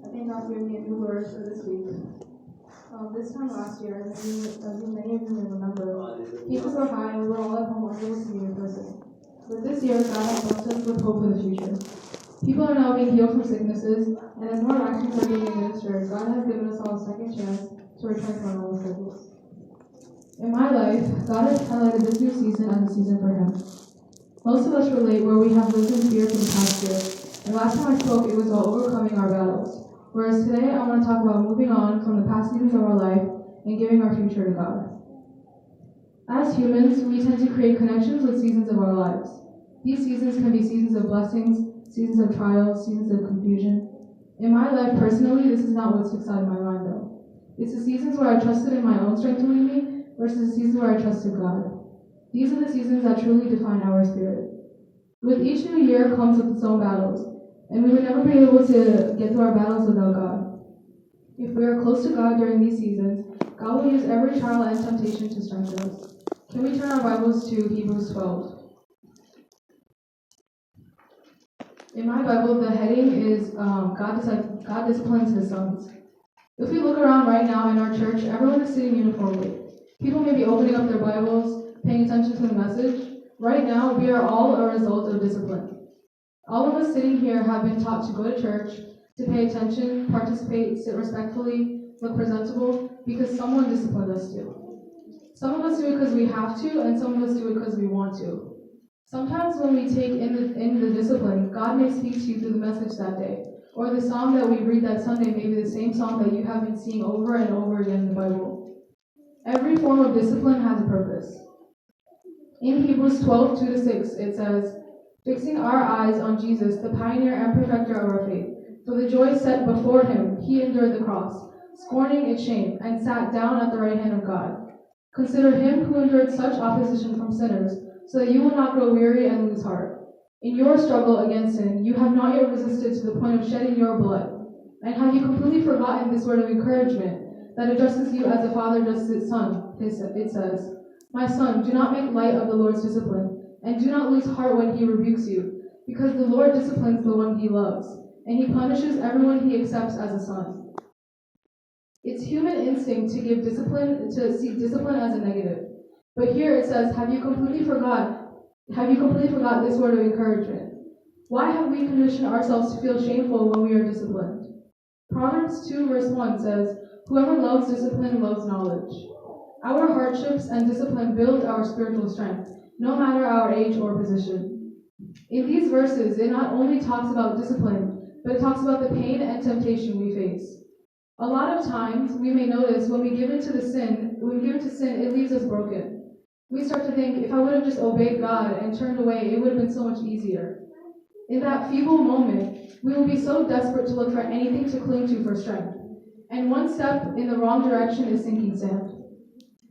I thank God for giving me a new word for this week. This time last year, as many of you may remember, cases were high and we were all at home unable to meet in person. But this year, God has blessed us with hope for the future. People are now being healed from sicknesses, and as more actions are being administered, God has given us all a second chance to return to our normal schedules. In my life, God has highlighted this new season as a season for Him. Most of us relate where we have lived in fear for the past year, and last time I spoke, it was about overcoming our battles. Whereas today, I want to talk about moving on from the past seasons of our life and giving our future to God. As humans, we tend to create connections with seasons of our lives. These seasons can be seasons of blessings, seasons of trials, seasons of confusion. In my life, personally, this is not what sticks out in my mind, though. It's the seasons where I trusted in my own strength to lead me versus the seasons where I trusted God. These are the seasons that truly define our spirit. With each new year comes with its own battles, and we would never be able to get through our battles without God. If we are close to God during these seasons, God will use every trial and temptation to strengthen us. Can we turn our Bibles to Hebrews 12? In my Bible, the heading is God disciplines His sons. If we look around right now in our church, everyone is sitting uniformly. People may be opening up their Bibles, paying attention to the message. Right now, we are all a result of discipline. All of us sitting here have been taught to go to church, to pay attention, participate, sit respectfully, look presentable, because someone disciplined us to. Some of us do it because we have to, and some of us do it because we want to. Sometimes when we take in the discipline, God may speak to you through the message that day, or the psalm that we read that Sunday may be the same psalm that you have been seeing over and over again in the Bible. Every form of discipline has a purpose. In Hebrews 12:2-6, it says, "Fixing our eyes on Jesus, the pioneer and perfecter of our faith, for the joy set before Him, He endured the cross, scorning its shame, and sat down at the right hand of God. Consider Him who endured such opposition from sinners, so that you will not grow weary and lose heart. In your struggle against sin, you have not yet resisted to the point of shedding your blood. And have you completely forgotten this word of encouragement that addresses you as a father addresses his son? It says, 'My son, do not make light of the Lord's discipline, and do not lose heart when He rebukes you, because the Lord disciplines the one He loves, and He punishes everyone He accepts as a son.'" It's human instinct to see discipline as a negative. But here it says, have you completely forgot this word of encouragement? Why have we conditioned ourselves to feel shameful when we are disciplined? Proverbs 2 verse 1 says, "Whoever loves discipline loves knowledge." Our hardships and discipline build our spiritual strength, no matter our age or position. In these verses, it not only talks about discipline, but it talks about the pain and temptation we face. A lot of times, we may notice when we give in to sin, it leaves us broken. We start to think, if I would have just obeyed God and turned away, it would have been so much easier. In that feeble moment, we will be so desperate to look for anything to cling to for strength. And one step in the wrong direction is sinking sand.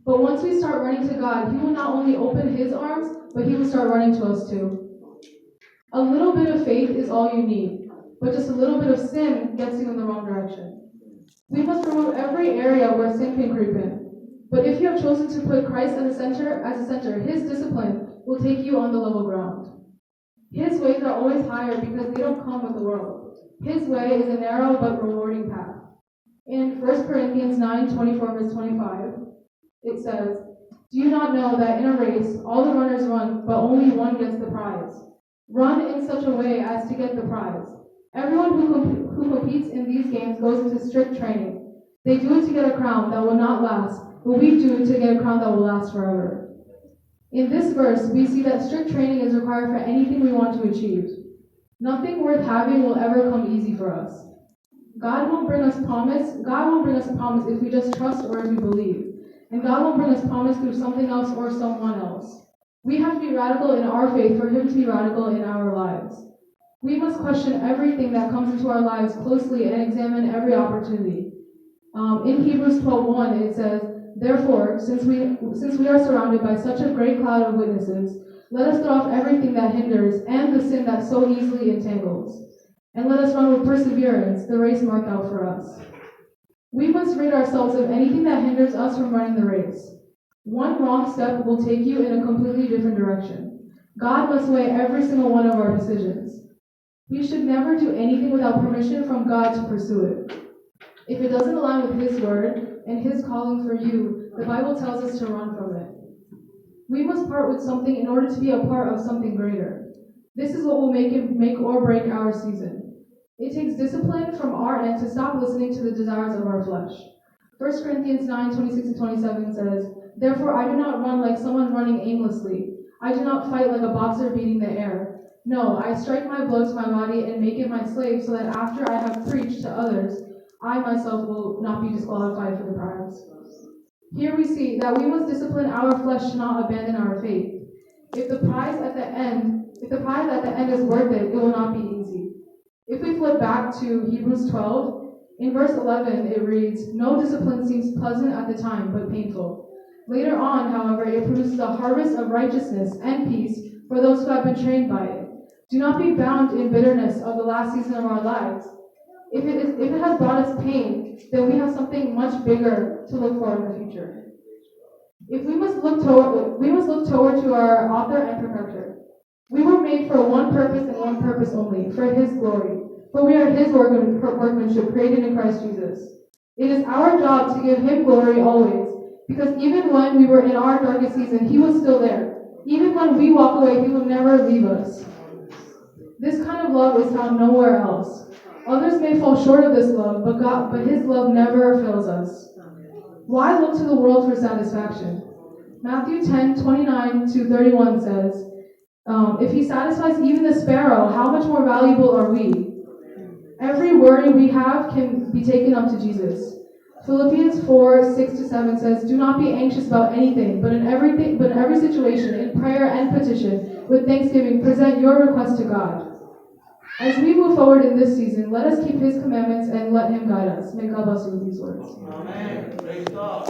But once we start running to God, He will not only open His arms, but He will start running to us too. A little bit of faith is all you need, but just a little bit of sin gets you in the wrong direction. We must remove every area where sin can creep in. But if you have chosen to put Christ as a center, His discipline will take you on the level ground. His ways are always higher because they don't come with the world. His way is a narrow but rewarding path. In 1 Corinthians 9:24 verse 25, it says, "Do you not know that in a race all the runners run, but only one gets the prize? Run in such a way as to get the prize. Everyone who competes in these games goes into strict training. They do it to get a crown that will not last, but we do it to get a crown that will last forever." In this verse, we see that strict training is required for anything we want to achieve. Nothing worth having will ever come easy for us. God won't bring us promise if we just trust or if we believe. And God won't bring us promise through something else or someone else. We have to be radical in our faith for Him to be radical in our lives. We must question everything that comes into our lives closely and examine every opportunity. In Hebrews 12:1, it says, "Therefore, since we are surrounded by such a great cloud of witnesses, let us throw off everything that hinders and the sin that so easily entangles. And let us run with perseverance the race marked out for us." We must rid ourselves of anything that hinders us from running the race. One wrong step will take you in a completely different direction. God must weigh every single one of our decisions. We should never do anything without permission from God to pursue it. If it doesn't align with His word and His calling for you, the Bible tells us to run from it. We must part with something in order to be a part of something greater. This is what will make or break our season. It takes discipline from our end to stop listening to the desires of our flesh. 1 Corinthians 9:26 and 27 says, "Therefore I do not run like someone running aimlessly. I do not fight like a boxer beating the air. No, I strike my blow to my body and make it my slave so that after I have preached to others, I myself will not be disqualified for the prize." Here we see that we must discipline our flesh to not abandon our faith. If the prize at the end is worth it, it will not be easy. If we flip back to Hebrews 12, in verse 11 it reads, "No discipline seems pleasant at the time, but painful. Later on, however, it produces a harvest of righteousness and peace for those who have been trained by it. Do not be bound in bitterness of the last season of our lives. If it has brought us pain, then we have something much bigger to look for in the future." If we must look toward to our author and perfecter. We were made for one purpose and one purpose only, for His glory. For we are His workmanship, created in Christ Jesus. It is our job to give Him glory always, because even when we were in our darkest season, He was still there. Even when we walk away, He will never leave us. This kind of love is found nowhere else. Others may fall short of this love, but His love never fails us. Why look to the world for satisfaction? Matthew 10:29-31 says, "If He satisfies even the sparrow, how much more valuable are we?" Every worry we have can be taken up to Jesus. Philippians 4:6-7 says, "Do not be anxious about anything, but in every situation, in prayer and petition, with thanksgiving, present your request to God." As we move forward in this season, let us keep His commandments and let Him guide us. May God bless you with these words. Amen. Praise God.